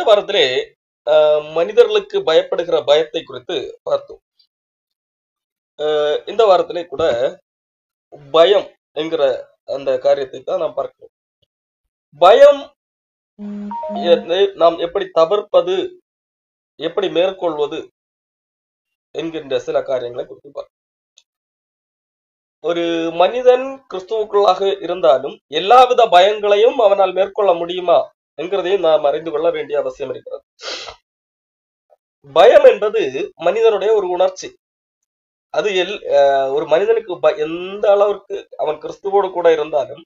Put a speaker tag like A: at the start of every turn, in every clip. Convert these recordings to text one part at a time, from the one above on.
A: வாரத்திலே மனிதர்களுக்கு பயப்படுகிற பயத்தை குறித்து பார்த்தோம். இந்த வாரத்திலே கூட பயம் என்கிற அந்த காரியத்தை தான் நாம் பார்க்கிறோம். பயம் நாம் எப்படி தவிர்ப்பது, எப்படி மேற்கொள்வது என்கின்ற சில காரியங்களை குறித்து பார்க்கிறோம். ஒரு மனிதன் கிறிஸ்துவுக்குள்ளாக இருந்தாலும் எல்லாவித பயங்களையும் அவனால் மேற்கொள்ள முடியுமா என்கிறதையும் நாம் அறிந்து கொள்ள வேண்டிய அவசியம் இருக்கிறது. பயம் என்பது மனிதனுடைய ஒரு உணர்ச்சி. அது ஒரு மனிதனுக்கு எந்த அளவிற்கு அவன் கிறிஸ்துவோடு கூட இருந்தாலும்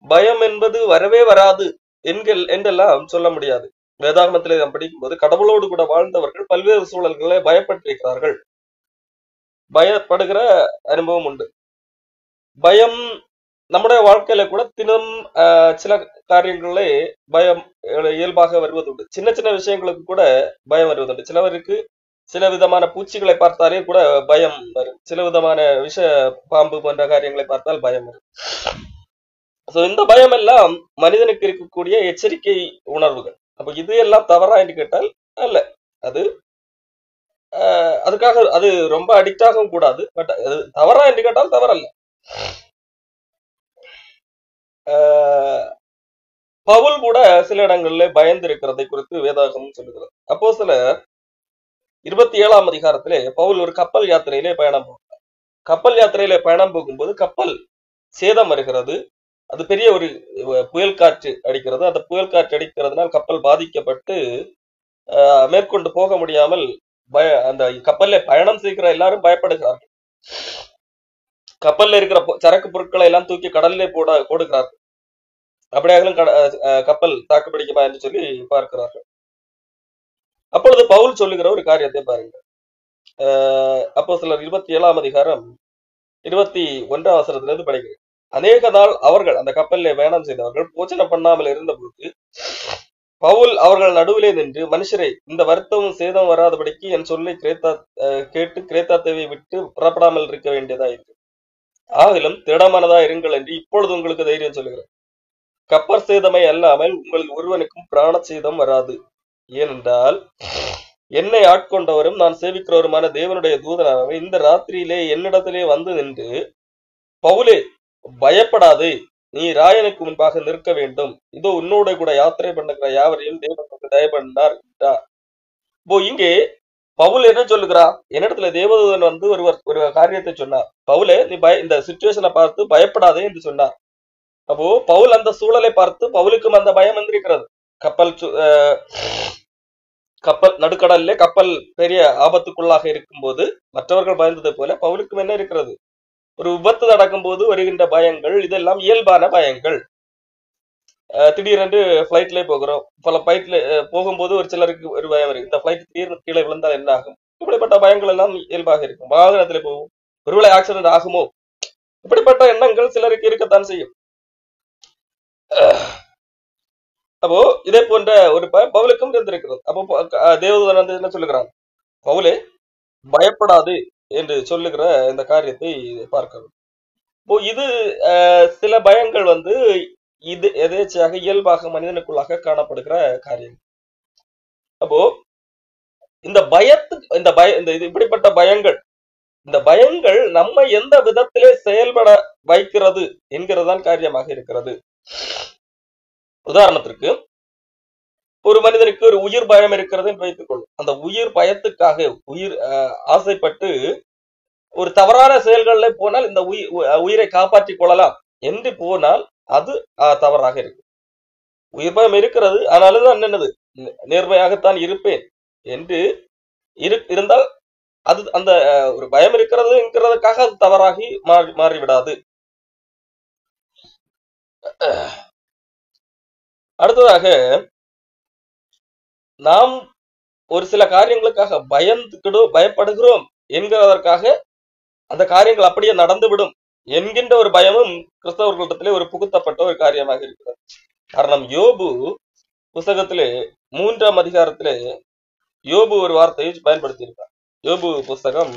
A: பயம் என்பது வரவே வராது என்றெல்லாம் சொல்ல முடியாது. வேதாகமத்திலே நாம் படிக்கும்போது கடவுளோடு கூட வாழ்ந்தவர்கள் பல்வேறு சூழல்களை பயப்பட்டிருக்கிறார்கள். பயப்படுகிற அனுபவம் உண்டு. பயம் நம்முடைய வாழ்க்கையில கூட தினம் சில காரியங்களே பயம் இயல்பாக வருவது உண்டு. சின்ன சின்ன விஷயங்களுக்கு கூட பயம் வருவதுண்டு. சிலவருக்கு சில விதமான பூச்சிகளை பார்த்தாலே கூட பயம் வரும். சில விதமான பாம்பு போன்ற காரியங்களை பார்த்தால் பயம் வரும். இந்த பயம் எல்லாம் மனிதனுக்கு இருக்கக்கூடிய எச்சரிக்கை உணர்வுகள். அப்ப இது எல்லாம் தவறா என்று கேட்டால் அல்ல. அது அதுக்காக அது ரொம்ப அடிக்ட் ஆகவும் கூடாது. பட் அது தவறா என்று கேட்டால் தவறல்ல. பவுல் கூட சில இடங்களில் பயந்து இருக்கிறதை குறித்து வேதாகமம் சொல்லுகிறது. அப்போஸ்தலர் 27ஆம் அதிகாரத்திலே பவுல் ஒரு கப்பல் யாத்திரையிலே பயணம் போகிறார். கப்பல் யாத்திரையிலே பயணம் போகும்போது கப்பல் சேதம் வருகிறது. அது பெரிய ஒரு புயல் காற்று அடிக்கிறது. அந்த புயல் காற்று அடிக்கிறதுனால் கப்பல் பாதிக்கப்பட்டு மேற்கொண்டு போக முடியாமல் அந்த கப்பல்ல பயணம் செய்கிற எல்லாரும் பயப்படுகிறார்கள். கப்பல்ல இருக்கிற சரக்கு பொருட்களை எல்லாம் தூக்கி கடலிலே போடுகிறார்கள். அப்படியாகலும் கப்பல் தாக்குப்பிடிக்குமா என்று சொல்லி பார்க்கிறார்கள். அப்பொழுது பவுல் சொல்லுகிற ஒரு காரியத்தை பாருங்க. அப்போஸ்தலர் 27ஆம் அதிகாரம் 21ஆம் வசனத்திலிருந்து படிக்கிறேன். அநேக நாள் அவர்கள் அந்த கப்பலிலே பயணம் செய்தவர்கள் போஜனம் பண்ணாமல் இருந்தபோது பவுல் அவர்கள் நடுவிலே நின்று, மனுஷரை, இந்த வருத்தமும் சேதம் வராதபடிக்கு என் சொல்லை கேட்டு கிரேத்தா தீவை விட்டு புறப்படாமல் இருக்க வேண்டியதா இருக்கு. ஆகிலும் திடமானதா இருங்கள் என்று இப்பொழுது உங்களுக்கு தைரியம் சொல்லுகிறேன். கப்பற் சேதமை அல்லாமல் உங்களுக்கு ஒருவனுக்கும் பிராண சேதம் வராது. ஏனென்றால் என்னை ஆட்கொண்டவரும் நான் சேவிக்கிறவருமான தேவனுடைய தூதனானவர் இந்த ராத்திரியிலே என்னிடத்திலே வந்து நின்று, பவுலே, பயப்படாதே, நீ ராயனுக்கு முன்பாக நிற்க வேண்டும். இதோ உன்னோட கூட யாத்திரை பண்ணுகிற யாவரையும் தேவனுக்கு தயவு பண்ணார் என்றார். இப்போ இங்கே பவுல் என்ன சொல்லுகிறார்? என்னிடத்துல தேவதூதன் வந்து ஒரு காரியத்தை சொன்னார். பவுலே, நீ இந்த சிச்சுவேஷனை பார்த்து பயப்படாதே என்று சொன்னார். அப்போ பவுல் அந்த சூழலை பார்த்து பவுலுக்கும் அந்த பயம் வந்திருக்கிறது. கப்பல் நடுக்கடல்ல கப்பல் பெரிய ஆபத்துக்குள்ளாக இருக்கும் போது மற்றவர்கள் பயந்ததை போல பவுலுக்கும் என்ன இருக்கிறது? ஒரு விபத்து நடக்கும் போது வருகின்ற பயங்கள், இதெல்லாம் இயல்பான பயங்கள். திடீரென்று பிளைட்ல போகிறோம். பல பிளைட்ல போகும்போது ஒரு சிலருக்கு ஒரு பயம் இருக்கு. இந்த பிளைட் திடீர்னு கீழே விழுந்தால் என்ன ஆகும்? இப்படிப்பட்ட பயங்கள் எல்லாம் இயல்பாக இருக்கும். வாகனத்திலே போகும், ஒருவேளை ஆக்சிடென்ட் ஆகுமோ, இப்படிப்பட்ட எண்ணங்கள் சிலருக்கு இருக்கத்தான் செய்யும். அப்போ இதே போன்ற ஒரு பவுலுக்கும் இருந்திருக்கிறது. அப்போ தேவதூதன் வந்து என்ன சொல்லுகிறான்? பவுலே, பயப்படாது என்று சொல்லுகிற இந்த காரியத்தை பார்க்கிறோம். இப்போ இது சில பயங்கள் வந்து இது எதேச்சையாக இயல்பாக மனிதனுக்குள்ளாக காணப்படுகிற காரியம். அப்போ இந்த இப்படிப்பட்ட பயங்கள், இந்த பயங்கள் நம்ம எந்த விதத்திலே செயல்பட வைக்கிறது என்கிறதான் காரியமாக இருக்கிறது. உதாரணத்திற்கு, ஒரு மனிதனுக்கு ஒரு உயிர் பயம் இருக்கிறது என்று வைத்துக் கொள்ளும். அந்த உயிர் பயத்துக்காக ஆசைப்பட்டு ஒரு தவறான செயல்கள்ல போனால் இந்த உயிரை காப்பாற்றிக் கொள்ளலாம் என்று போனால் அது தவறாக இருக்கு. உயிர் பயம் இருக்கிறது, ஆனாலும் தான் என்னது, நேர்மையாகத்தான் இருப்பேன் என்று இருந்தால் அது அந்த ஒரு பயம் இருக்கிறதுக்காக அது தவறாகி மாறிவிடாது. அடுத்ததாக, நாம் ஒரு சில காரியங்களுக்காக பயப்படுகிறோம் என்கிறதற்காக அந்த காரியங்கள் அப்படியே நடந்துவிடும் என்கின்ற ஒரு பயமும் கிறிஸ்தவர்களிடத்திலே ஒரு புகுத்தப்பட்ட ஒரு காரியமாக இருக்கிறது. காரணம், யோபு புஸ்தகத்திலே 3ஆம் அதிகாரத்திலே யோபு ஒரு வார்த்தையை பயன்படுத்தி இருக்கார். யோபு புஸ்தகம்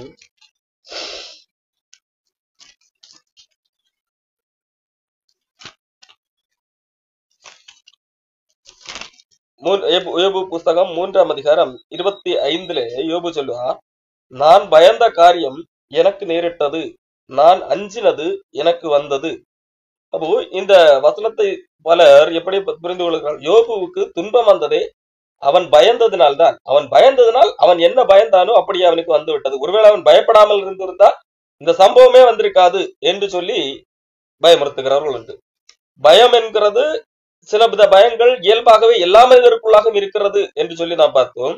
A: யோபு புஸ்தகம் 3ஆம் அதிகாரம் 25 யோபு சொல்லுவான், நான் பயந்த காரியம் எனக்கு நேரிட்டது, நான் அஞ்சினது எனக்கு வந்தது. அப்போ இந்த வசனத்தை பலர் எப்படி புரிந்து கொள்கிறார்? யோபுவுக்கு துன்பம் வந்ததே அவன் பயந்ததினால்தான். அவன் பயந்ததினால் அவன் என்ன பயந்தானோ அப்படியே அவனுக்கு வந்து விட்டது. ஒருவேளை அவன் பயப்படாமல் இருந்திருந்தால் இந்த சம்பவமே வந்திருக்காது என்று சொல்லி பயமுறுத்துகிறவர்கள் உண்டு. பயம் என்கிறது சில வித பயங்கள் இயல்பாகவே எல்லா மனிதருக்குள்ளாகவும் இருக்கிறது என்று சொல்லி நாம் பார்த்தோம்.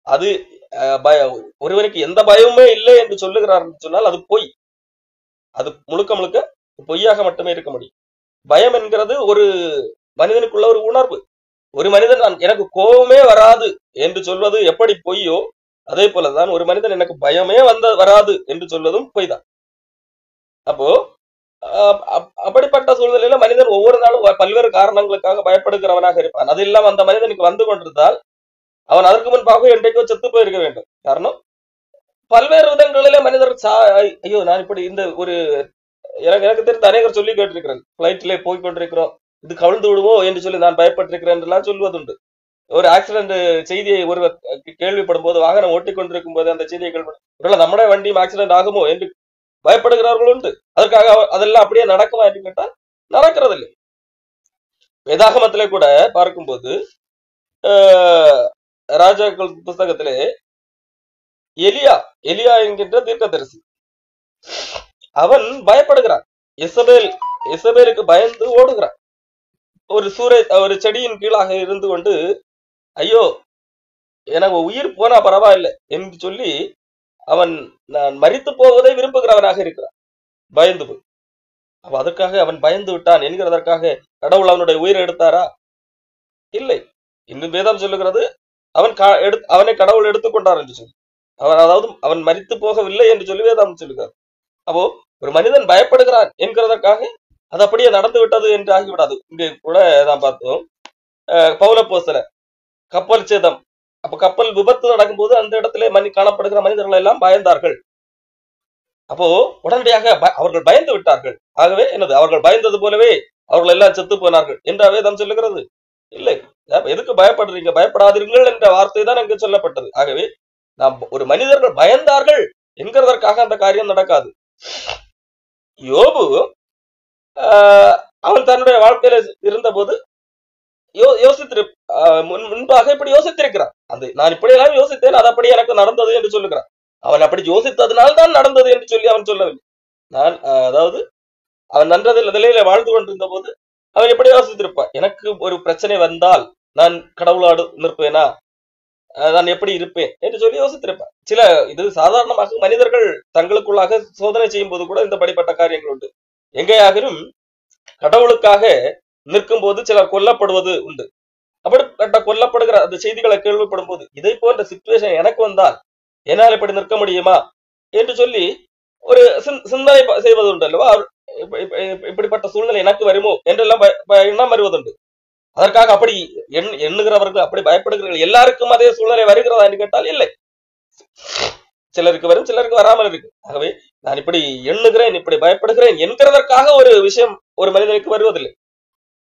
A: அது ஒருவனுக்கு எந்த பயமுமே இல்லை என்று சொல்லுகிறார் சொன்னால் அது பொய். அது முழுக்க முழுக்க பொய்யாக மட்டுமே இருக்க முடியும். பயம் என்கிறது ஒரு மனிதனுக்குள்ள ஒரு உணர்வு. ஒரு மனிதன் எனக்கு கோபமே வராது என்று சொல்வது எப்படி பொய்யோ அதே போலதான் ஒரு மனிதன் எனக்கு பயமே வராது என்று சொல்வதும் பொய் தான். அப்போ அப்படிப்பட்ட சூழ்நிலையில மனிதன் ஒவ்வொரு நாளும் பல்வேறு காரணங்களுக்காக பயப்படுகிறவனாக இருப்பான். அது இல்லாம அந்த மனிதனுக்கு வந்து கொண்டிருந்தால் அவன் அதற்கு முன்பாக என்றைக்கோ செத்து போயிருக்க வேண்டும். காரணம் பல்வேறு விதங்களிலே மனிதர் ஐயோ நான் இப்படி இந்த ஒரு எனக்கு தெரிந்த அநேகர் சொல்லி கேட்டிருக்கிறேன். பிளைட்ல போய் கொண்டிருக்கிறோம், இது கவிழ்ந்து விடுவோ என்று சொல்லி நான் பயப்பட்டிருக்கிறேன் என்றெல்லாம் சொல்வதுண்டு. ஒரு ஆக்சிடென்ட் செய்தியை ஒருவர் கேள்விப்படும் போது, வாகனம் ஓட்டிக்கொண்டிருக்கும் போது அந்த செய்தியை கேள்விப்படும், நம்முடைய வண்டியும் ஆக்சிடென்ட் ஆகுமோ என்று பயப்படுகிறவர்கள் உண்டு. அதற்காக அதெல்லாம் அப்படியே நடக்குமா என்று கேட்டால் நடக்கிறதில்லை. வேதாகமத்திலே கூட பார்க்கும்போது ராஜாக்கள் புஸ்தகத்திலே எலியா என்கின்ற தீர்க்கதரிசி அவன் பயப்படுகிறான். இசபேலுக்கு பயந்து ஓடுகிறான். ஒரு செடியின் கீழாக இருந்து கொண்டு ஐயோ எனக்கு உயிர் போனா பரவாயில்லை என்று சொல்லி அவன் நான் மரித்து போவதை விரும்புகிறவனாக இருக்கிறான். பயந்து போய் அப்ப அதற்காக அவன் பயந்து விட்டான் என்கிறதற்காக கடவுள் அவனுடைய உயிரை எடுத்தாரா? இல்லை. இன்னும் வேதம் சொல்லுகிறது அவனை கடவுள் எடுத்துக்கொண்டார் என்று சொல்லி. அதாவது அவன் மரித்து போகவில்லை என்று சொல்லி வேதம் சொல்லுகிறார். அப்போ ஒரு மனிதன் பயப்படுகிறான் என்கிறதற்காக அது அப்படியே நடந்து விட்டது என்று ஆகிவிடாது. இங்கே கூட தான் பார்த்தோம், பவுலப்போஸ்தலர் கப்பல் சேதம், அப்ப கப்பல் விபத்து நடக்கும்போது அந்த இடத்திலே காணப்படுகிற மனிதர்கள் எல்லாம் பயந்தார்கள். அப்போ உடனடியாக அவர்கள் பயந்து விட்டார்கள். ஆகவே என்னது, அவர்கள் பயந்தது போலவே அவர்கள் எல்லாம் செத்து போனார்கள் என்ற வேதம் சொல்லுகிறது? இல்லை. எதுக்கு பயப்படுறீங்க? பயப்படாதீர்கள் என்ற வார்த்தை தான் அங்கு சொல்லப்பட்டது. ஆகவே நாம் ஒரு மனிதர்கள் பயந்தார்கள் என்கிறதற்காக அந்த காரியம் நடக்காது. யோபு அவன் தன்னுடைய வாழ்க்கையில இருந்த போது முன்பாக இப்படி யோசித்திருக்கிறான். அது நான் இப்படியெல்லாம் யோசித்தேன், அது அப்படி எனக்கு நடந்தது என்று சொல்லுகிறான். அவன் அப்படி யோசித்ததுனால் தான் நடந்தது என்று சொல்லி அவன் சொல்லவில்லை. அதாவது அவன் நன்றதில் நிலையில வாழ்ந்து கொண்டிருந்த போது அவன் எப்படி யோசித்திருப்பான், எனக்கு ஒரு பிரச்சனை வந்தால் நான் கடவுளோடு நிற்பேனா, நான் எப்படி இருப்பேன் என்று சொல்லி யோசித்திருப்பான். இது சாதாரணமாக மனிதர்கள் தங்களுக்குள்ளாக சோதனை செய்யும் போது கூட இந்த படிப்பட்ட காரியங்கள் உண்டு. எங்கேயாகிலும் கடவுளுக்காக நிற்கும் போது சிலர் கொல்லப்படுவது உண்டு. அப்படிப்பட்ட கொல்லப்படுகிற அந்த செய்திகளை கேள்விப்படும் போது இதை போன்ற சிச்சுவேஷன் எனக்கு வந்தால் என்னால் இப்படி நிற்க முடியுமா என்று சொல்லி ஒரு சிந்தனை செய்வது உண்டு அல்லவா? இப்படிப்பட்ட சூழ்நிலை எனக்கு வருமோ என்றெல்லாம் எண்ணம் வருவதுண்டு. அதற்காக அப்படி எண்ணுகிறவர்கள், அப்படி பயப்படுகிறவர்கள் எல்லாருக்கும் அதே சூழ்நிலை வருகிறதா என்று கேட்டால் இல்லை. சிலருக்கு வரும், சிலருக்கு வராமல் இருக்கு. ஆகவே நான் இப்படி எண்ணுகிறேன், இப்படி பயப்படுகிறேன் என்கிறதற்காக ஒரு விஷயம் ஒரு மனிதனுக்கு வருவதில்லை.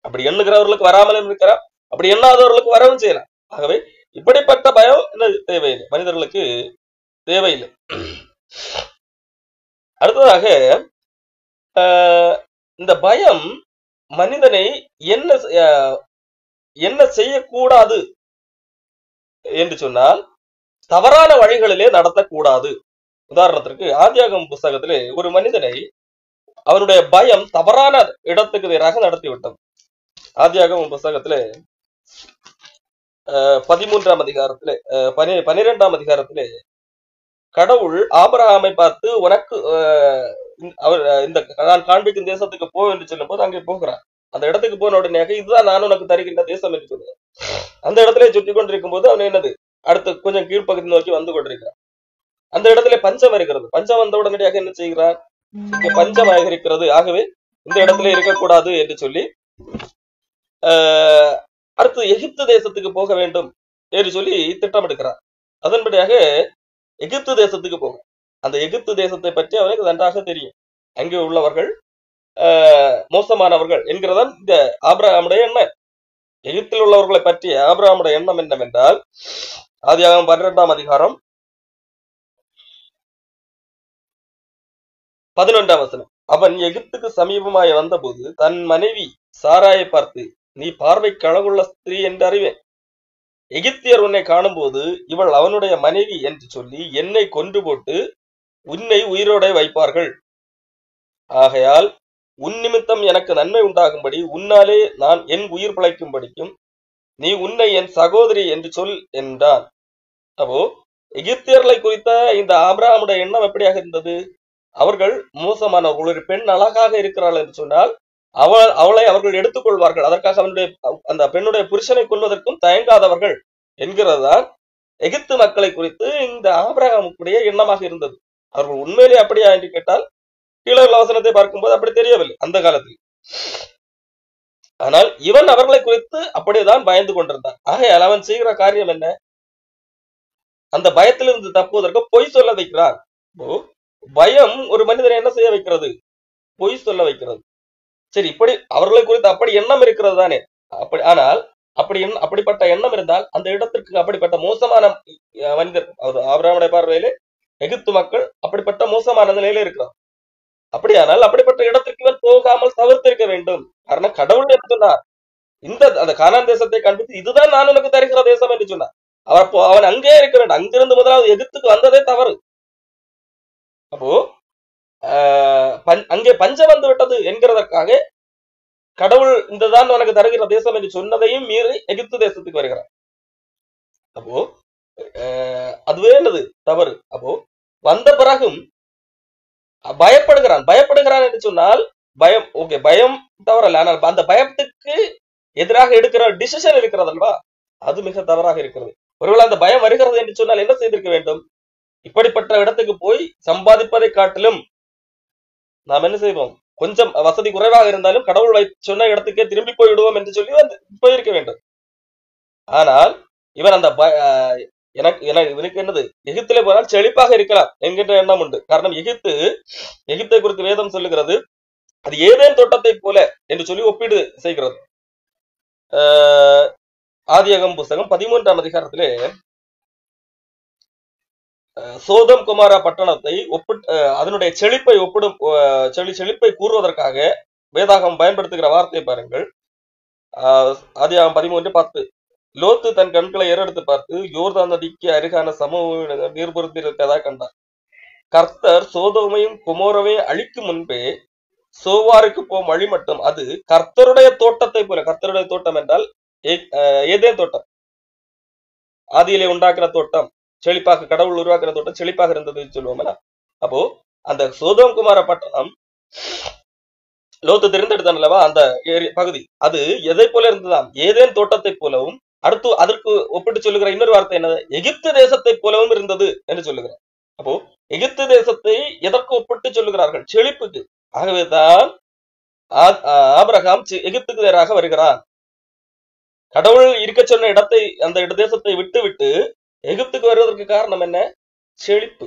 A: அப்படி எண்ணுகிறவர்களுக்கு வராமலும் இருக்கிறார், அப்படி எண்ணாதவர்களுக்கு வரவும் செய்யலாம். ஆகவே இப்படிப்பட்ட பயம் தேவையில்லை, மனிதர்களுக்கு தேவையில்லை. அடுத்ததாக இந்த பயம் மனிதனை என்ன செய்யக்கூடாது என்று சொன்னால் தவறான வழிகளிலே நடத்தக்கூடாது. உதாரணத்திற்கு ஆதியாகமம் புஸ்தகத்திலே ஒரு மனிதனை அவனுடைய பயம் தவறான இடத்துக்கு நேராக நடத்திவிட்டது. ஆதியாகமம் புஸ்தகத்திலே 13ஆம் அதிகாரத்திலே 12ஆம் அதிகாரத்திலே கடவுள் ஆபிரகாமை பார்த்து உனக்கு அவர் இந்த நான் காண்பிக்கும் தேசத்துக்கு போ என்று சொல்லும் போது அங்கே போகிறார். அந்த இடத்துக்கு போன உடனே இதுதான் நான் உனக்கு தருகின்ற தேசம் என்று சொல்லுவார். அந்த இடத்துல சுற்றி கொண்டிருக்கும் போது அவன் என்னது அடுத்து கொஞ்சம் கீழ்ப்பகுதி நோக்கி வந்து கொண்டிருக்கிறான். அந்த இடத்துல பஞ்சம் இருக்கிறது. பஞ்சம் வந்த உடனடியாக என்ன செய்கிறார், இங்க பஞ்சமாக இருக்கிறது, ஆகவே இந்த இடத்துல இருக்கக்கூடாது என்று சொல்லி அடுத்து எகிப்து தேசத்துக்கு போக வேண்டும் என்று சொல்லி திட்டமிடுகிறார். அதன்படியாக எகிப்து தேசத்துக்கு போக, அந்த எகிப்து தேசத்தை பற்றி அவனுக்கு நன்றாக தெரியும். அங்கே உள்ளவர்கள் மோசமானவர்கள் என்கிறதான் இந்த ஆபிரகாமுடைய எண்ணம். எகிப்தில் உள்ளவர்களை பற்றிய ஆபிரகாமுடைய எண்ணம் என்னவென்றால், ஆதியாகமம் 12ஆம் அதிகாரம் 11ஆம் வசனம். அவன் எகிப்துக்கு சமீபமாய் வந்தபோது தன் மனைவி சாராயை பார்த்து, நீ பார்வைக்கு அழகுள்ள ஸ்திரீ என்று அறிவேன். எகிப்தியர் உன்னை காணும்போது இவள் அவனுடைய மனைவி என்று சொல்லி என்னை கொன்று போட்டு உன்னை உயிரோட வைப்பார்கள். ஆகையால் உன் நிமித்தம் எனக்கு நன்மை உண்டாகும்படி உன்னாலே நான் என் உயிர் பிழைக்கும்படிக்கும் நீ உன்னை என் சகோதரி என்று சொல் என்றான். அப்போ எகிப்தியர்களை குறித்த இந்த ஆபிரகாமுடைய எண்ணம் எப்படியாக இருந்தது? அவர்கள் மோசமானவர்கள். ஒரு பெண் அழகாக இருக்கிறாள் என்று சொன்னால் அவளை அவர்கள் எடுத்துக்கொள்வார்கள். அதற்காக அந்த பெண்ணுடைய புருஷனை கொள்வதற்கும் தயங்காதவர்கள் என்கிறதுதான் எகிப்து மக்களை குறித்து இந்த ஆபிரகாமுடைய எண்ணமாக இருந்தது. அவர்கள் உண்மையிலே அப்படியா என்று கேட்டால் கீழே வசனத்தை பார்க்கும்போது அப்படி தெரியவில்லை அந்த காலத்தில். ஆனால் இவன் அவர்களை குறித்து அப்படியேதான் பயந்து கொண்டிருந்தான். ஆகையால் அவன் செய்கிற காரியம் என்ன? அந்த பயத்திலிருந்து தப்புவதற்கு பொய் சொல்ல வைக்கிறான். பயம் ஒரு மனிதனை என்ன செய்ய வைக்கிறது? பொய் சொல்ல வைக்கிறது. சரி, இப்படி அவர்களை குறித்து அப்படி எண்ணம் இருக்கிறது தானே. அப்படி ஆனால் அப்படிப்பட்ட எண்ணம் இருந்தால் அந்த இடத்திற்கு அப்படிப்பட்ட மோசமான மனிதர், ஆபிரகாமுடைய பார்வையிலே எகிப்து மக்கள் அப்படிப்பட்ட மோசமான நிலையில இருக்கிறார். அப்படியானால் அப்படிப்பட்ட இடத்திற்கு இவன் போகாமல் தவிர்த்திருக்க வேண்டும். காரணம், கடவுள் என்று சொன்னார், அந்த கானான் தேசத்தை கண்டித்து இதுதான் நான் உனக்கு தருகிற தேசம் என்று சொன்னார். அவன் அங்கே இருக்க வேண்டும். அங்கிருந்து முதலாவது எகிப்துக்கு வந்ததே தவறு. அப்போ அங்கே பஞ்சம் வந்து விட்டது என்கிறதற்காக கடவுள் இந்ததான் உனக்கு தருகிற தேசம் என்று சொன்னதையும் மீறி எகிப்து தேசத்துக்கு வருகிறார். அப்போ அதுவே என்னது தவறு. அப்போ வந்த பிறகும் பயப்படுகிறான் என்று சொன்னால் பயம் ஓகே, பயம் தவறல்ல. ஆனால் அந்த பயத்துக்கு எதிராக எடுக்கிற டிசிஷன் இருக்கிறது அல்வா, அது மிக தவறாக இருக்கிறது. ஒருவேளை அந்த பயம் வருகிறது என்று சொன்னால் என்ன செய்திருக்க வேண்டும்? இப்படிப்பட்ட இடத்துக்கு போய் சம்பாதிப்பதை காட்டிலும் நாம் என்ன செய்வோம், கொஞ்சம் வசதி குறைவாக இருந்தாலும் கடவுள் சொன்ன இடத்துக்கே திரும்பி போய் விடுவோம் என்று சொல்லி போயிருக்க வேண்டும். ஆனால் இவன் அந்த இவனுக்கு என்னது, எகிப்திலே போனால் செழிப்பாக இருக்கலாம் என்கின்ற எண்ணம் உண்டு. காரணம், எகிப்தை குறித்து வேதம் சொல்லுகிறது அது ஏதேன் தோட்டத்தை போல என்று சொல்லி ஒப்பீடு செய்கிறது. ஆதியாகமம் புஸ்தகம் 13ஆம் அதிகாரத்திலே சோதம் குமாரா பட்டணத்தை அதனுடைய செழிப்பை கூறுவதற்காக வேதாகம் பயன்படுத்துகிற வார்த்தையை பாருங்கள். ஆதியாகமம் 13:10. லோத்து தன் கண்களை ஏறெடுத்து பார்த்து யோர்தான் நதிக்கு அருகான சமூக நீர்புறத்தில் இருக்கதா கண்டார். கர்த்தர் சோதோமையும் குமோரவையும் அழிக்கும் முன்பே சோவாருக்கு போகும் வழி மட்டும் அது கர்த்தருடைய தோட்டத்தை போல. கர்த்தருடைய தோட்டம் என்றால் ஏதேன் தோட்டம், ஆதியிலே உண்டாக்குற தோட்டம், செழிப்பாக கடவுள் உருவாக்குற தோட்டம் செழிப்பாக இருந்தது சொல்லுவோம்ல. அப்போ அந்த சோதோம் குமார பட்டணம் லோத்து தெரிந்தெடுத்தான் அல்லவா, அந்த பகுதி அது எதை போல இருந்ததாம்? ஏதேன் தோட்டத்தை போலவும், அடுத்து அதற்கு ஒப்பிட்டு சொல்லுகிற இன்னொரு வார்த்தை என்னது, எகிப்து தேசத்தை போலவும் இருந்தது என்று சொல்லுகிறார். அப்போ எகிப்து தேசத்தை எதற்கு ஒப்பிட்டு சொல்லுகிறார்கள்? செழிப்புக்கு. ஆகவேதான் ஆபிரகாம் எகிப்துக்கு நேராக வருகிறான். கடவுள் இருக்க சொன்ன இடத்தை, அந்த தேசத்தை விட்டு விட்டு எகிப்துக்கு வருவதற்கு காரணம் என்ன? செழிப்பு.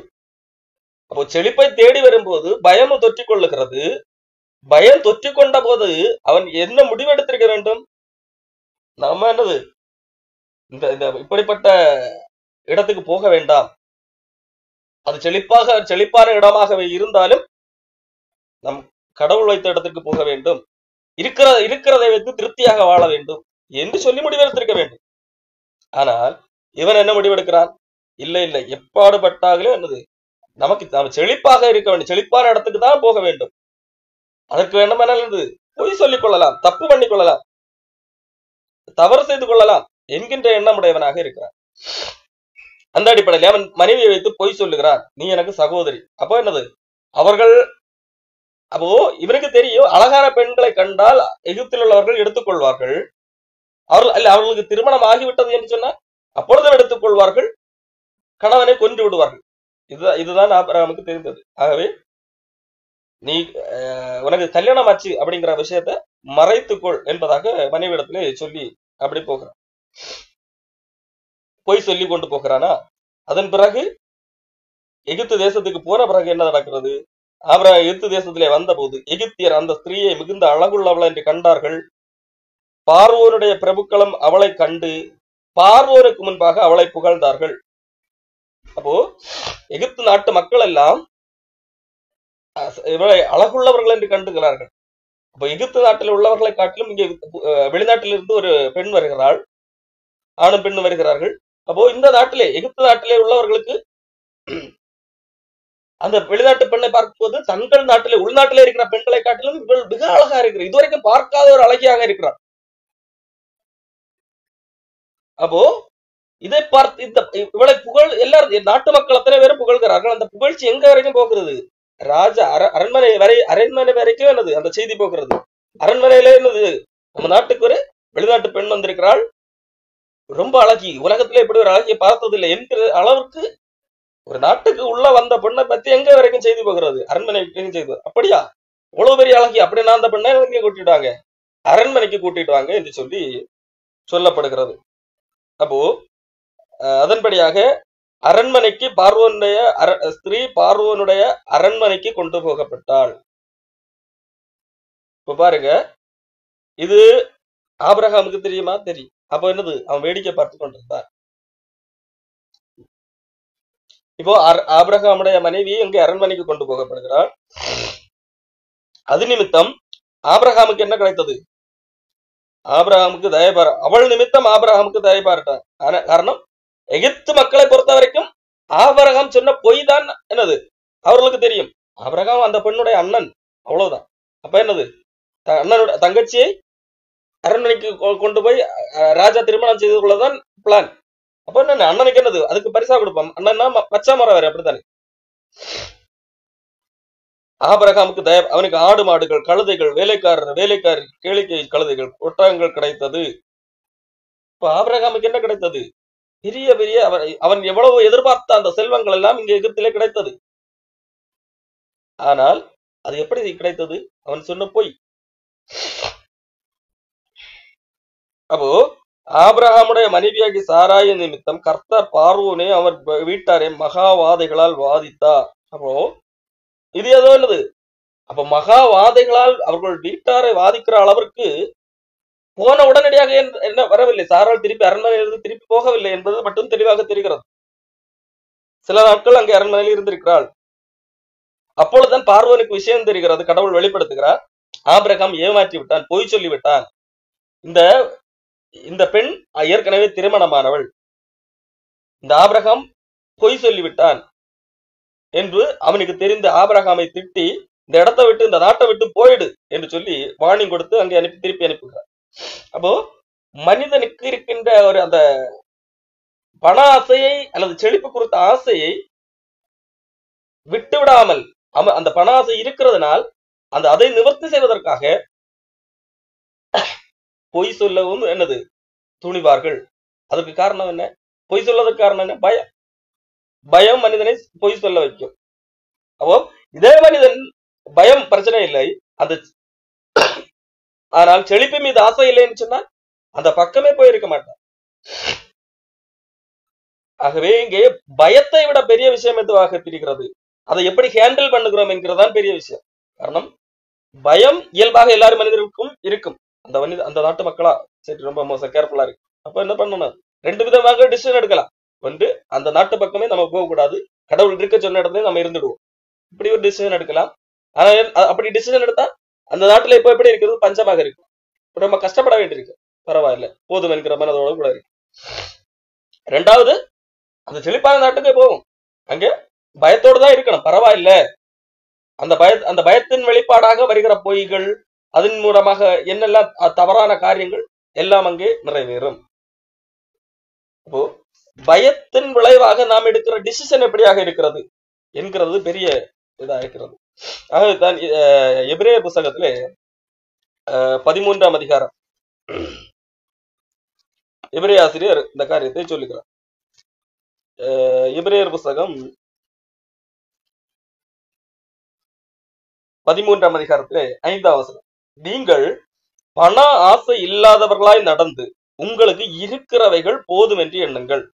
A: அப்போ செழிப்பை தேடி வரும்போது பயமும் தொற்றிக் கொள்ளுகிறது. பயம் தொற்றிக் கொண்ட போது அவன் என்ன முடிவெடுத்திருக்க வேண்டும்? நம்ம என்னது, இந்த இப்படிப்பட்ட இடத்துக்கு போக வேண்டாம், அது செழிப்பான இடமாகவே இருந்தாலும் நம் கடவுள் வைத்த இடத்திற்கு போக வேண்டும், இருக்கிறதை வைத்து திருப்தியாக வாழ வேண்டும் என்று சொல்லி முடிவெடுத்திருக்க வேண்டும். ஆனால் இவன் என்ன முடிவெடுக்கிறான்? இல்லை, எப்பாடுபட்டாலும் என்னது, நமக்கு செழிப்பாக இருக்க வேண்டும், செழிப்பான இடத்துக்கு தான் போக வேண்டும், அதற்கு வேண்டுமானால் பொய் சொல்லிக் கொள்ளலாம், தப்பு பண்ணிக் கொள்ளலாம், தவறு செய்து கொள்ளலாம் என்கின்ற எண்ணம் உடையவனாக இருக்கிறான். அந்த அடிப்படையில் அவன் மனைவியை வைத்து பொய் சொல்லுகிறான், நீ எனக்கு சகோதரி. அப்போ என்னது, அப்போ இவருக்கு தெரியும், அழகான பெண்களை கண்டால் எகிப்தில் உள்ளவர்கள் எடுத்துக்கொள்வார்கள். அவர்களுக்கு திருமணம் ஆகிவிட்டது என்று சொன்னால் அப்பொழுதும் எடுத்துக்கொள்வார்கள், கணவனை கொன்று விடுவார்கள். இதுதான் ஆபிரகாமுக்கு தெரிந்தது. ஆகவே நீ உனக்கு கல்யாணம் ஆச்சு அப்படிங்கிற விஷயத்த மறைத்துக்கொள் என்பதாக மனைவிடத்திலே சொல்லி அப்படி போகிறான். பொய் சொல்லி கொண்டு போகிறானா? அதன் பிறகு எகிப்து தேசத்துக்கு போன பிறகு என்ன நடக்கிறது? ஆபிரகாம் எகிப்து தேசத்திலே வந்த போது எகிப்தியர் அந்த ஸ்திரீயை மிகுந்த அழகுள்ளவள் என்று கண்டார்கள். பார்வோனுடைய பிரபுக்களும் அவளை கண்டு பார்வோனுக்கு முன்பாக அவளை புகழ்ந்தார்கள். அப்போ எகிப்து நாட்டு மக்கள் எல்லாம் இவளை அழகுள்ளவர்கள் என்று கண்டுகிறார்கள். அப்போ எகிப்து நாட்டில் உள்ளவர்களை காட்டிலும் இங்கே வெளிநாட்டிலிருந்து ஒரு பெண் வருகிறாள், ஆணும் பெண்ணும் வருகிறார்கள். அப்போ இந்த நாட்டிலே எகிப்து நாட்டிலே உள்ளவர்களுக்கு அந்த வெளிநாட்டு பெண்ணை பார்க்கும்போது தங்கள் நாட்டிலே உள்நாட்டிலே இருக்கிற பெண்களை காட்டிலும் இவள் மிக அழகா இருக்கிறார், இதுவரைக்கும் பார்க்காத ஒரு அழகியாக இருக்கிறார். அப்போ இதை பார்த்து இந்த இவளை எல்லாரும் நாட்டு மக்கள் அத்தனை பேரும் புகழ்கிறார்கள். அந்த புகழ்ச்சி எங்க வரைக்கும் போகிறது? ராஜா அரண்மனை வரைக்கும் என்னது அந்த செய்தி போகிறது. அரண்மனையில என்னது, நம்ம நாட்டுக்கு ஒரு வெளிநாட்டு பெண் வந்திருக்கிறாள், ரொம்ப அழகி, உலகத்துல இப்படி ஒரு அழகியை பார்த்ததில்லை என்கிற அளவுக்கு ஒரு நாட்டுக்கு உள்ள வந்த பெண்ணை பத்தி எங்க வரைக்கும் செய்தி போகிறது? அரண்மனை செய்தி. அப்படியா, அவ்வளவு பெரிய அழகி, அப்படின்னா அந்த பெண்ணை எங்க கூட்டிட்டாங்க? அரண்மனைக்கு கூட்டிட்டு வாங்க என்று சொல்லி சொல்லப்படுகிறது. அப்போ அதன்படியாக அரண்மனைக்கு பார்வோனுடைய ஸ்திரீ பார்வோனுடைய அரண்மனைக்கு கொண்டு போகப்பட்டாள். இப்ப பாருங்க, இது ஆபிரகாமுக்கு தெரியுமா? தெரியும். அப்போ என்னது, அவன் வேடிக்கை பார்த்து கொண்டிருந்தான். இப்போ ஆபிரகாமுடைய மனைவி இங்கே அரண்மனைக்கு கொண்டு போகப்படுகிறாள். அது நிமித்தம் ஆபிரகாமுக்கு என்ன கிடைத்தது? ஆபிரகாமுக்கு தயபார, அவள் நிமித்தம் ஆபிரகாமுக்கு தயபாரட்டான். காரணம், எகிப்து மக்களை பொறுத்த வரைக்கும் ஆபிரகாம் சொன்ன பொய் தான் என்னது அவர்களுக்கு தெரியும். ஆபிரகாம் அந்த பெண்ணுடைய அண்ணன், அவ்வளவுதான். அப்ப என்னது, அண்ணனுடைய தங்கச்சியை அரண்மனைக்கு கொண்டு போய் ராஜா திருமணம் செய்து கொள்ளதான் பிளான். அப்ப என்ன, அண்ணனுக்கு என்னது, அதுக்கு பரிசா கொடுப்பான். அண்ணன்னா பச்சை மரம் வேற, அப்படித்தானே. ஆபிரகாமுக்கு அவனுக்கு ஆடு மாடுகள், கழுதைகள், வேலைக்காரர், கேளிக்கை கழுதைகள், ஒட்டகங்கள் கிடைத்தது. இப்ப ஆபிரகாமுக்கு என்ன கிடைத்தது? பெரிய பெரிய அவன் எவ்வளவு எதிர்பார்த்த அந்த செல்வங்கள் எல்லாம் இங்க எகிப்திலே கிடைத்தது. ஆனால் அது எப்படி கிடைத்தது? அவன் சொன்ன பொய். அப்போ ஆபிரகாமுடைய மனைவியாகி சாராய நிமித்தம் கர்த்தர் பார்வோனே அவர் வீட்டாரே மகாவாதைகளால் வாதித்தார். அப்போ இது ஏதோ என்னது, அப்ப மகாவாதைகளால் அவர்கள் வீட்டாரை வாதிக்கிற அளவிற்கு போன உடனடியாக என்ன வரவில்லை. சாரால் திருப்பி அரண்மனையிலிருந்து திருப்பி போகவில்லை என்பது மட்டும் தெளிவாக தெரிகிறது. சில நாட்கள் அங்கே அரண்மனையில் இருந்திருக்கிறாள். அப்பொழுதுதான் பார்வோனுக்கு விஷயம் தெரிகிறது, கடவுள் வெளிப்படுத்துகிறார். ஆபிரகாம் ஏமாற்றி விட்டான், பொய் சொல்லிவிட்டான். இந்த பெண் ஏற்கனவே திருமணமானவள், இந்த ஆபிரகாம் பொய் சொல்லிவிட்டான் என்று அவனுக்கு தெரிந்து ஆபிரகாமை திட்டி இந்த இடத்தை விட்டு இந்த நாட்டை விட்டு போயிடு என்று சொல்லி வார்னிங் கொடுத்து அங்கே திருப்பி அனுப்புகிறார். அப்போ மனிதனுக்கு இருக்கின்ற ஒரு அந்த பண ஆசையை அல்லது செழிப்பு குறித்த ஆசையை விட்டுவிடாமல், அந்த பண ஆசை இருக்கிறதுனால் அதை நிவர்த்தி செய்வதற்காக பொய் சொல்லவும் என்னது துணிவார்கள். அதுக்கு காரணம் என்ன? பொய் சொல்வதற்கு காரணம் என்ன? பயம் மனிதனை பொய் சொல்ல வைக்கும். அப்போ இதே மனிதன் பயம் பிரச்சனை இல்லை, ஆனால் செழிப்பு மீது ஆசை இல்லைன்னு சொன்னால் அந்த பக்கமே போயிருக்க மாட்டான். ஆகவே இங்கே பயத்தை விட பெரிய விஷயம் எதுவாக தெரிகிறது, அதை எப்படி ஹேண்டில் பண்ணுகிறோம் என்கிறதான் பெரிய விஷயம். காரணம், பயம் இயல்பாக எல்லாரும் மனிதருக்கும் இருக்கும். அந்த நாட்டு மக்களா சரி ரொம்ப மோசம் கேர்ஃபுல்லா இருக்கு. அப்ப என்ன பண்ணணும், ரெண்டு விதமாக டிசிஷன் எடுக்கலாம். ஒன்று, அந்த நாட்டு பக்கமே நம்ம போகக்கூடாது, கடவுள் இருக்க சொன்ன இடத்துல நம்ம இருந்துடுவோம், இப்படி ஒரு டிசிஷன் எடுக்கலாம். ஆனா அப்படி டிசிஷன் எடுத்தா அந்த நாட்டுல இப்ப எப்படி இருக்கிறது, பஞ்சமாக இருக்கும், ரொம்ப கஷ்டப்பட வேண்டியிருக்கு. பரவாயில்ல, போதும் என்கிற மனதோட கூட இருக்கு. ரெண்டாவது, அந்த செழிப்பான நாட்டுக்கே போகும், அங்கே பயத்தோடு தான் இருக்கணும், பரவாயில்ல. அந்த பயத்தின் வெளிப்பாடாக வருகிற பொய்கள், அதன் மூலமாக என்னெல்லாம் தவறான காரியங்கள் எல்லாம் அங்கே நிறைவேறும். அப்போ பயத்தின் விளைவாக நாம் எடுக்கிற டிசிஷன் எப்படியாக இருக்கிறது என்கிறது பெரிய இதா இருக்கிறது. ஆகவேதான் எபிரேயர் புத்தகத்திலே 13ஆம் அதிகாரம் எபிரேய ஆசிரியர் இந்த காரியத்தை சொல்லுகிறார். எபிரேயர் புத்தகம் 13ஆம் அதிகாரத்திலே 5ஆம் வசனம், நீங்கள் பண ஆசை இல்லாதவர்களாய் நடந்து உங்களுக்கு இருக்கிறவைகள் போதும் என்று எண்ணுங்கள்,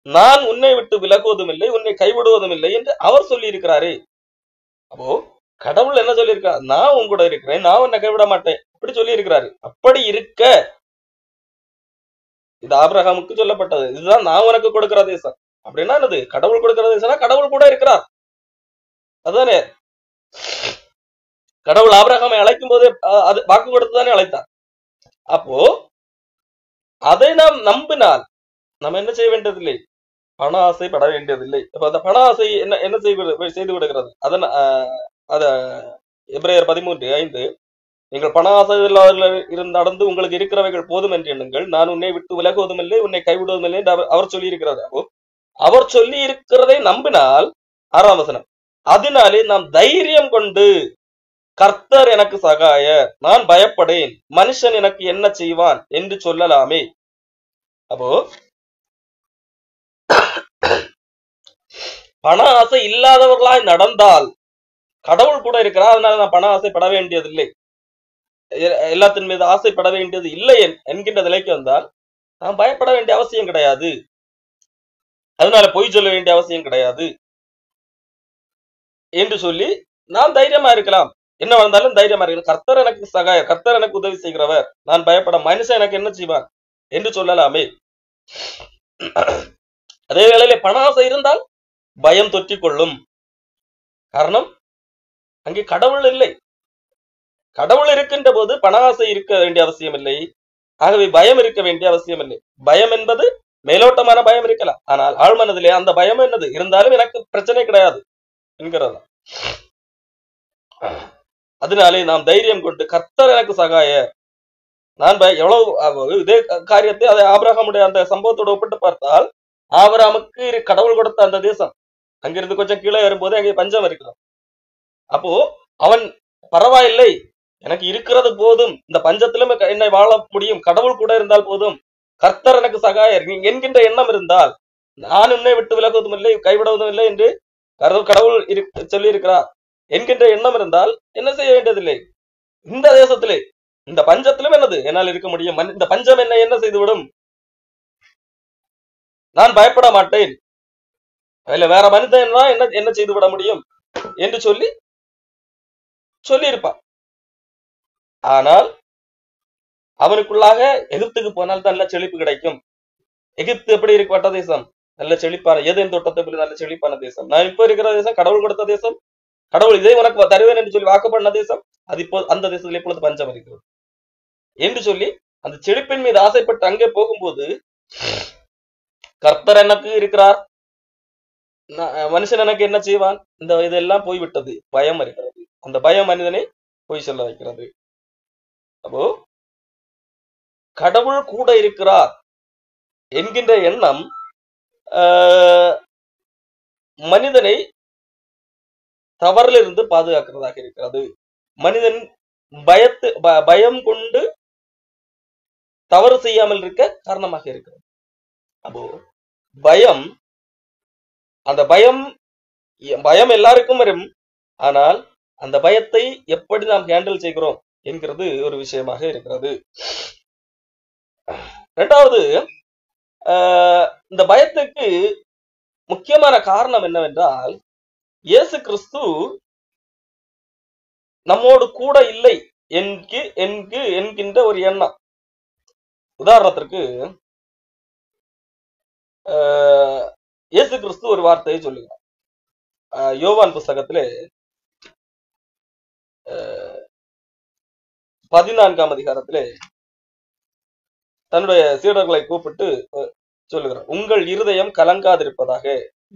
A: நான் உன்னை விட்டு விலகுவதும் இல்லை, உன்னை கைவிடுவதும் இல்லை என்று அவர் சொல்லி இருக்கிறாரே. அப்போ கடவுள் என்ன சொல்லியிருக்கார், நான் உங்க கூட இருக்கிறேன், நான் உன்னை கைவிட மாட்டேன். இப்படி சொல்லி இருக்கிறாரு. அப்படி இருக்க இது ஆபிரகாமுக்கு சொல்லப்பட்டது, இதுதான் நான் உனக்கு கொடுக்கிற தேசம். அப்படின்னா என்னது? கடவுள் கொடுக்கிற தேசம்னா கடவுள் கூட இருக்கிறார், அதுதானே. கடவுள் ஆபிரகாமை அழைக்கும் போது அது வாக்கு கொடுத்துதானே அழைத்தார். அப்போ அதை நாம் நம்பினால் நம்ம என்ன செய்ய வேண்டியதில்லை, பண ஆசை பட வேண்டியதில்லை. இப்ப அந்த பண ஆசை என்ன என்ன செய்து விடுகிறது? அதன் அத எபிரேயர் 13:5, நீங்கள் பண ஆசை இல்லாதவர்கள் இருந்து நடந்து உங்களுக்கு இருக்கிறவைகள் போதும் என்று எண்ணுங்கள், நான் உன்னை விட்டு விலகுவதும் இல்லை உன்னை கைவிடுவதும் இல்லை என்று அவர் சொல்லி இருக்கிறார். அப்போ அவர் சொல்லி இருக்கிறதை நம்பினால், 6ஆம் வசனம், அதனாலே நாம் தைரியம் கொண்டு கர்த்தர் எனக்கு சகாய, நான் பயப்படேன், மனுஷன் எனக்கு என்ன செய்வான் என்று சொல்லலாமே. அப்போ பண ஆசை இல்லாதவர்களாய் நடந்தால் கடவுள் கூட இருக்கிறார், அதனால நான் பண ஆசைப்பட வேண்டியதில்லை, எல்லாத்தின் மீது ஆசைப்பட வேண்டியது இல்லை என்கின்ற நிலைக்கு வந்தால் நான் பயப்பட வேண்டிய அவசியம் கிடையாது, அதனால பொய் சொல்ல வேண்டிய அவசியம் கிடையாது என்று சொல்லி நான் தைரியமா இருக்கலாம். என்ன வந்தாலும் தைரியமா இருக்கலாம். கர்த்தர் எனக்கு சகாய, கர்த்தர் எனக்கு உதவி செய்கிறவர், நான் பயப்பட, மனுஷன் எனக்கு என்ன செய்வான் என்று சொல்லலாமே. அதே வேளையில பண ஆசை இருந்தால் பயம் தொற்றிக் கொள்ளும். காரணம், அங்கே கடவுள் இல்லை. கடவுள் இருக்கின்ற போது பண ஆசை இருக்க வேண்டிய அவசியம் இல்லை, ஆகவே பயம் இருக்க வேண்டிய அவசியம் இல்லை. பயம் என்பது மேலோட்டமான பயம் இருக்கலாம், ஆனால் ஆழ்மனதிலே அந்த பயம் என்னது இருந்தாலும் எனக்கு பிரச்சனை கிடையாது என்கிறதா. அதனாலே நாம் தைரியம் கொண்டு கர்த்தர் எனக்கு சகாய, நான் எவ்வளவு இதே காரியத்தை அதை ஆபிரகாமுடைய அந்த சம்பவத்தோடு ஒப்பிட்டு பார்த்தால், ஆபிரகாமுக்கு கடவுள் கொடுத்த அந்த தேசம், அங்கிருந்து கொஞ்சம் கீழே வரும்போது அங்கே பஞ்சம் இருக்கிறது. அப்போ அவன் பரவாயில்லை, எனக்கு இருக்கிறது போதும், இந்த பஞ்சத்திலும் என்னை வாழ முடியும், கடவுள் கூட இருந்தால் போதும், கர்த்தர் எனக்கு சகாயர் என்கின்ற எண்ணம் இருந்தால், நான் உன்னை விட்டு விலகுவதும் இல்லை கைவிடுவதும் இல்லை என்று கடவுள் சொல்லி இருக்கிறார் என்கின்ற எண்ணம் இருந்தால் என்ன செய்ய வேண்டியதில்லை. இந்த தேசத்திலே இந்த பஞ்சத்திலும் என்னது என்னால் இருக்க முடியும், இந்த பஞ்சம் என்னை என்ன செய்துவிடும், நான் பயப்பட மாட்டேன், இல்ல வேற மனிதன் என்ன என்ன செய்து விட முடியும் என்று சொல்லி இருப்பான். ஆனால் அவனுக்குள்ளாக எகிப்துக்கு போனால் நல்ல செழிப்பு கிடைக்கும். எகிப்து எப்படி இருக்கப்பட்ட தேசம், நல்ல செழிப்பான, ஏதேன் தோட்டத்தை போல நல்ல செழிப்பான தேசம். நான் இப்ப இருக்கிற தேசம் கடவுள் கொடுத்த தேசம், கடவுள் இதை உனக்கு தருவேன் என்று சொல்லி வாக்குப்பண்ண தேசம், அது இப்போ அந்த தேசத்தில் இப்பொழுது பஞ்சம் இருக்கிறது என்று சொல்லி அந்த செழிப்பின் மீது ஆசைப்பட்டு அங்கே போகும்போது, கர்த்தர் எனக்கு இருக்கிறார், மனுஷன் எனக்கு என்ன செய்வான், இந்த இதெல்லாம் போய்விட்டது, பயம் இருக்கிறது. அந்த பயம் மனிதனை போய் சொல்ல வைக்கிறது. அப்போ கடவுள் கூட இருக்கிறார் என்கின்ற எண்ணம் மனிதனை தவறிலிருந்து பாதுகாக்கிறதாக இருக்கிறது. மனிதன் பயம் கொண்டு தவறு செய்யாமல் இருக்க காரணமாக இருக்கிறது. அப்போ பயம், அந்த பயம் எல்லாருக்கும் வரும், ஆனால் அந்த பயத்தை எப்படி நாம் ஹேண்டில் செய்கிறோம் என்கிறது ஒரு விஷயமாக இருக்கிறது. இரண்டாவது, இந்த பயத்துக்கு முக்கியமான காரணம் என்னவென்றால், இயேசு கிறிஸ்து நம்மோடு கூட இல்லை என்கின்ற ஒரு எண்ணம். உதாரணத்திற்கு இயேசு கிறிஸ்து ஒரு வார்த்தையை சொல்லுகிறார். யோவான் புஸ்தகத்திலே 14ஆம் அதிகாரத்திலே தன்னுடைய சீடர்களை கூப்பிட்டு சொல்லுகிறார், உங்கள் இருதயம் கலங்காதிருப்பதாக,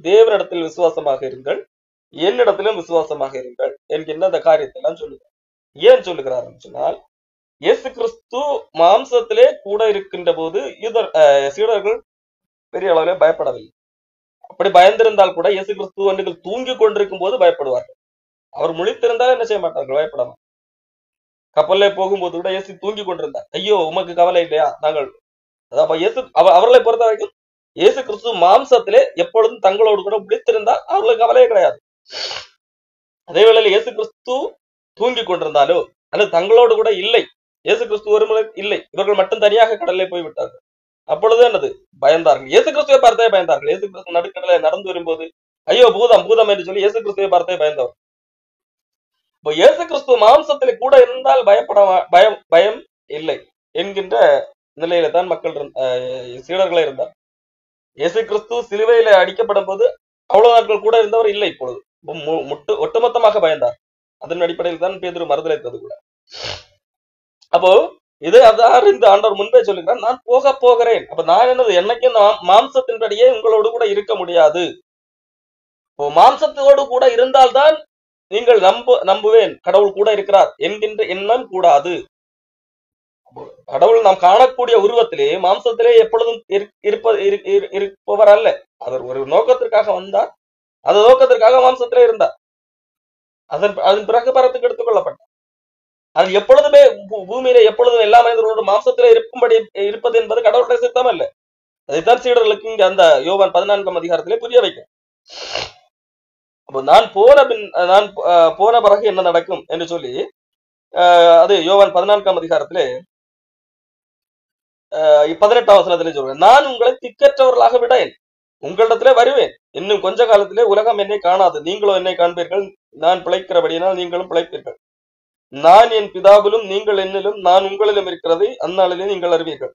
A: தேவனிடத்தில் விசுவாசமாக இருங்கள், என்னிடத்திலும் விசுவாசமாக இருங்கள் என்கின்ற அந்த காரியத்தை எல்லாம் சொல்லுகிறார். ஏன் சொல்லுகிறார் சொன்னால், இயேசு கிறிஸ்து மாம்சத்திலே கூட இருக்கின்ற போது சீடர்கள் பெரிய அளவிலே பயப்படவில்லை. அப்படி பயந்திருந்தால் கூட இயேசு கிறிஸ்து ஒன்றுகள் தூங்கி கொண்டிருக்கும் போது பயப்படுவார்கள். அவர் முழித்திருந்தால் என்ன செய்ய மாட்டார்கள், பயப்படாமல். கப்பல்ல போகும்போது கூட இயேசு தூங்கி கொண்டிருந்தார். ஐயோ உமக்கு கவலை இல்லையா, நாங்கள் அவர்களை பொறுத்த வரைக்கும் இயேசு கிறிஸ்து மாம்சத்திலே எப்பொழுதும் தங்களோடு கூட விழித்திருந்தால் அவர்களுக்கு கவலையே கிடையாது. அதே வேளையில் இயேசு கிறிஸ்து தூங்கி கொண்டிருந்தாலோ அல்லது தங்களோடு கூட இல்லை, இயேசு கிறிஸ்து ஒரு முறை இல்லை, இவர்கள் மட்டும் தனியாக கடலிலே போய்விட்டார்கள், அப்பொழுது என்னது பயந்தார்கள். இயேசு கிறிஸ்துவை பார்த்தே பயந்தார்கள். இயேசு கிறிஸ்து நடுக்கடலை நடந்து வரும்போது ஐயோ பூதம் பூதம் என்று சொல்லி இயேசு கிறிஸ்துவை பார்த்தே பயந்தவர். இப்போ இயேசு கிறிஸ்து மாம்சத்திலே கூட இருந்தால் பயம் இல்லை என்கின்ற நிலையில தான் மக்கள் சீடர்களே இருந்தார். இயேசு கிறிஸ்து சிலுவையில அடிக்கப்படும் போது அவ்வளவு நாட்கள் கூட இருந்தவர் இல்லை. இப்பொழுது ஒட்டுமொத்தமாக பயந்தார். அதன் அடிப்படையில் தான் பேதுரு மறுதலித்தது கூட. அப்போ இது அதான் இந்த ஆண்டவர் முன்பே சொல்லுகிறார், நான் போகிறேன். அப்ப நான் என்னது, என்னைக்கும் மாம்சத்தின்படியே உங்களோடு கூட இருக்க முடியாது. இப்போ மாம்சத்தோடு கூட இருந்தால்தான் நீங்கள் நம்புவேன் கடவுள் கூட இருக்கிறார் என்கின்ற எண்ணம் கூடாது. கடவுள் நாம் காணக்கூடிய உருவத்திலே மாம்சத்திலே எப்பொழுதும் இருப்பவர் அல்ல. அவர் ஒரு நோக்கத்திற்காக வந்தார், அந்த நோக்கத்திற்காக மாம்சத்திலே இருந்தார். அதன் பிறகு பரத்துக்கு எடுத்துக் கொள்ளப்பட்டார். அது எப்பொழுதுமே பூமியில எப்பொழுதும் எல்லா மனிதர்களோட மாம்சத்திலே இருப்பது என்பது கடவுளுடைய சித்தம் அல்ல. அதைத்தான் சீடர்களுக்கு இங்க அந்த யோவான் 14ஆம் அதிகாரத்திலே புரிய வைக்கும். அப்போ நான் போன பிறகு என்ன நடக்கும் என்று சொல்லி அது யோவான் 14ஆம் அதிகாரத்திலே 18ஆம் வசனத்திலே சொல்றேன், நான் உங்களை திக்கற்றவர்களாக விடேன், உங்களிடத்திலே வருவேன். இன்னும் கொஞ்ச காலத்திலே உலகம் என்னை காணாது, நீங்களோ என்னை காண்பீர்கள். நான் பிழைக்கிறபடியினால் நீங்களும் பிழைப்பீர்கள். நான் என் பிதாவிலும் நீங்கள் என்னிலும் நான் உங்களிலும் இருக்கிறதை அந்நாளிலே நீங்கள் அறிவீர்கள்.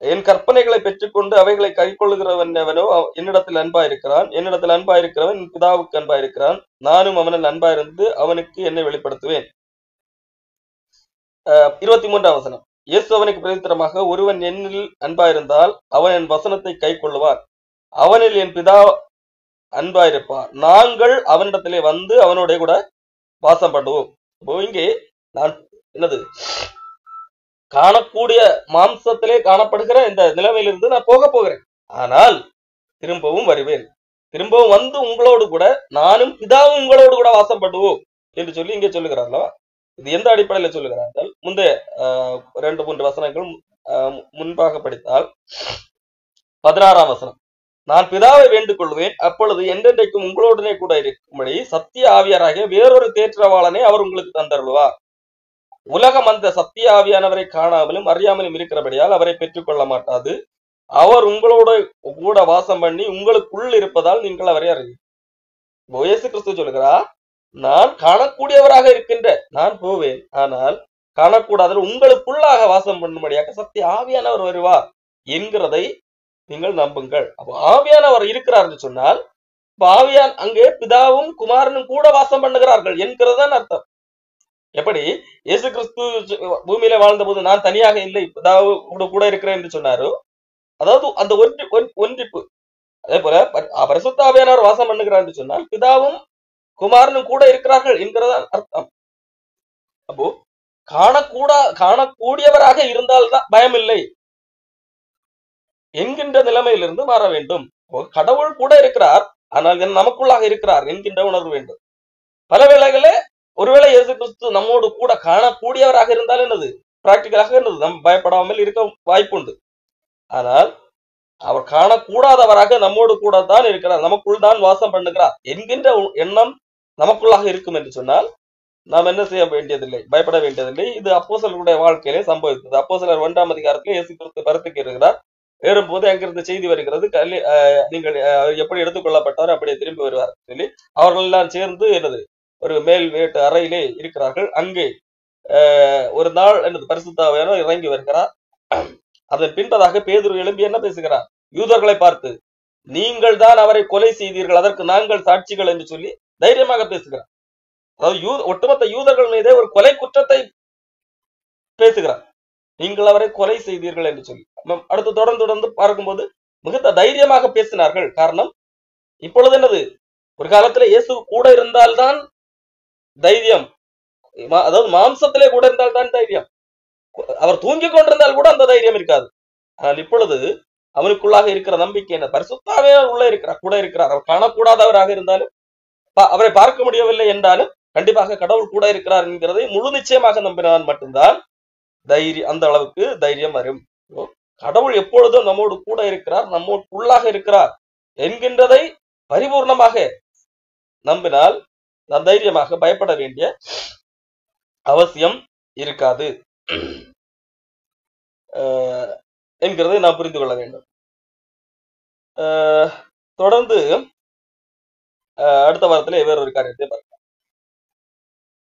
A: என் கற்பனைகளை பெற்றுக்கொண்டு அவைகளை கை கொள்ளுகிறவனோ என்னிடத்தில் அன்பாயிருக்கிறான், என்னிடத்தில் அன்பாயிருக்கிறவன் என் பிதாவுக்கு அன்பாயிருக்கிறான், நானும் அவனில் அன்பாயிருந்து அவனுக்கு என்னை வெளிப்படுத்துவேன். 23ஆம் வசனம், இயேசு அவனுக்கு பிரதித்திரமாக, ஒருவன் என்னில் அன்பாயிருந்தால் அவன் என் வசனத்தை கை கொள்ளுவான், அவனில் என் பிதா அன்பாயிருப்பார், நாங்கள் அவனிடத்திலே வந்து அவனோட கூட வாசம் பண்ணுவோம். இங்கே நான் என்னது, காணக்கூடிய மாம்சத்திலே காணப்படுகிற இந்த நிலைமையிலிருந்து நான் போகிறேன், ஆனால் திரும்பவும் வருவேன், திரும்பவும் வந்து உங்களோடு கூட நானும் பிதாவும் உங்களோடு கூட வாசம் பண்ணுவோம் என்று சொல்லி இங்கே சொல்லுகிறார்களா? இது எந்த அடிப்படையில் சொல்லுகிறார்கள்? முந்தைய 2-3 வசனங்கள் முன்பாக படித்தால் 16ஆம் வசனம், நான் பிதாவை வேண்டிக் கொள்வேன், அப்பொழுது என்றென்றைக்கும் உங்களோடனே கூட இருக்கும்படி சத்திய ஆவியாராகிய வேறொரு தேற்றவாளனை அவர் உங்களுக்கு தந்தருள்வார். உலகம் அந்த சத்திய ஆவியானவரை காணாமலும் அறியாமலும் இருக்கிறபடியால் அவரை பெற்றுக்கொள்ள மாட்டாது. அவர் உங்களோட கூட வாசம் பண்ணி உங்களுக்குள் இருப்பதால் நீங்கள் அவரை அறிவீர்கள். இயேசு கிறிஸ்து சொல்லுகிறார், நான் காணக்கூடியவராக இருக்கின்ற நான் போவேன், ஆனால் காணக்கூடாத உங்களுக்குள்ளாக வாசம் பண்ணும்படியாக சத்திய ஆவியானவர் வருவார் என்கிறதை நீங்கள் நம்புங்கள். அப்போ ஆவியானவர் இருக்கிறார் என்று சொன்னால் ஆவியான் அங்கே பிதாவும் குமாரனும் கூட வாசம் பண்ணுகிறார்கள் என்கிறதான் அர்த்தம். எப்படி இயேசு கிறிஸ்து பூமியில வாழ்ந்த போது நான் தனியாக இல்லை பிதாவோடு கூட இருக்கிறேன் என்று சொன்னாரோ, அதாவது அந்த ஒன்றிப்பு. அதே போல பரிசுத்த ஆவியானவர் வாசம் பண்ணுகிறார் என்று சொன்னால் பிதாவும் குமாரனும் கூட இருக்கிறார்கள் என்கிறதான் அர்த்தம். அப்போ காணக்கூடியவராக இருந்தால்தான் பயம் இல்லை என்கின்ற நிலைமையிலிருந்து மாற வேண்டும். கடவுள் கூட இருக்கிறார், ஆனால் நமக்குள்ளாக இருக்கிறார் என்கின்ற உணர்வு வேண்டும். பல வேளைகளே ஒருவேளை இயேசு கிறிஸ்து நம்மோடு கூட காணக்கூடியவராக இருந்தால் என்னது, பிராக்டிகலாக என்னது, நம் பயப்படாமல் இருக்க வாய்ப்புண்டு. ஆனால் அவர் காணக்கூடாதவராக நம்மோடு கூட தான் இருக்கிறார், நமக்குள் தான் வாசம் பண்ணுகிறார் என்கின்ற எண்ணம் நமக்குள்ளாக இருக்கும் என்று சொன்னால் நாம் என்ன செய்ய வேண்டியதில்லை, பயப்பட வேண்டியதில்லை. இது அப்போஸ்தலர்களுடைய வாழ்க்கையிலே சம்பவித்தது. அப்போஸ்தலர் 1ஆம் அதிகாரத்திலே இயேசு கிறிஸ்து பரத்துக்கு இருக்கிறார். ஏறும்போது அங்கிருந்து செய்தி வருகிறது, நீங்கள் எப்படி எடுத்துக்கொள்ளப்பட்டார் அப்படியே திரும்பி வருவார் சொல்லி அவர்கள் எல்லாம் சேர்ந்து என்னது ஒரு மேல் வீட்டு அறையிலே இருக்கிறார்கள். அங்கே ஒரு நாள் என்னது பரிசுத்த ஆவியானவர் இறங்கி வருகிறார். அதன் பின்பதாக பேதுரு எழும்பி என்ன பேசுகிறார், யூதர்களை பார்த்து நீங்கள் தான் அவரை கொலை செய்தீர்கள், அதற்கு நாங்கள் சாட்சிகள் என்று சொல்லி தைரியமாக பேசுகிறார். அதாவது ஒட்டுமொத்த யூதர்கள் மீதே ஒரு கொலை குற்றத்தை பேசுகிறார், நீங்கள் அவரை கொலை செய்தீர்கள் என்று சொல்லி. அடுத்து தொடர்ந்து பார்க்கும்போது மிகுந்த தைரியமாக பேசினார்கள். காரணம், இப்பொழுது என்னது, ஒரு காலத்துல இயேசு கூட இருந்தால்தான் தைரியம், அதாவது மாம்சத்திலே கூட இருந்தால்தான் தைரியம். அவர் தூங்கிக் கொண்டிருந்தால் கூட அந்த தைரியம் இருக்காது. ஆனால் இப்பொழுது அவனுக்குள்ளாக இருக்கிற நம்பிக்கை என்ன, பரிசுத்தாவே உள்ள இருக்கிறார், கூட இருக்கிறார். அவர் காணக்கூடாதவராக இருந்தாலும் அவரை பார்க்க முடியவில்லை என்றாலும் கண்டிப்பாக கடவுள் கூட இருக்கிறார் என்கிறதை முழு நிச்சயமாக நம்பினால் மட்டும்தான் தைரியம், அந்த அளவுக்கு தைரியம் வரும். கடவுள் எப்பொழுதும் நம்மோடு கூட இருக்கிறார், நம்மோடு உள்ளாக இருக்கிறார் என்கின்றதை பரிபூர்ணமாக நம்பினால் நாம் தைரியமாக பயப்பட வேண்டிய அவசியம் இருக்காது என்கிறதை நாம் புரிந்து கொள்ள வேண்டும். தொடர்ந்து அடுத்த வாரத்திலே வேறொரு காரியத்தை பார்க்கலாம்.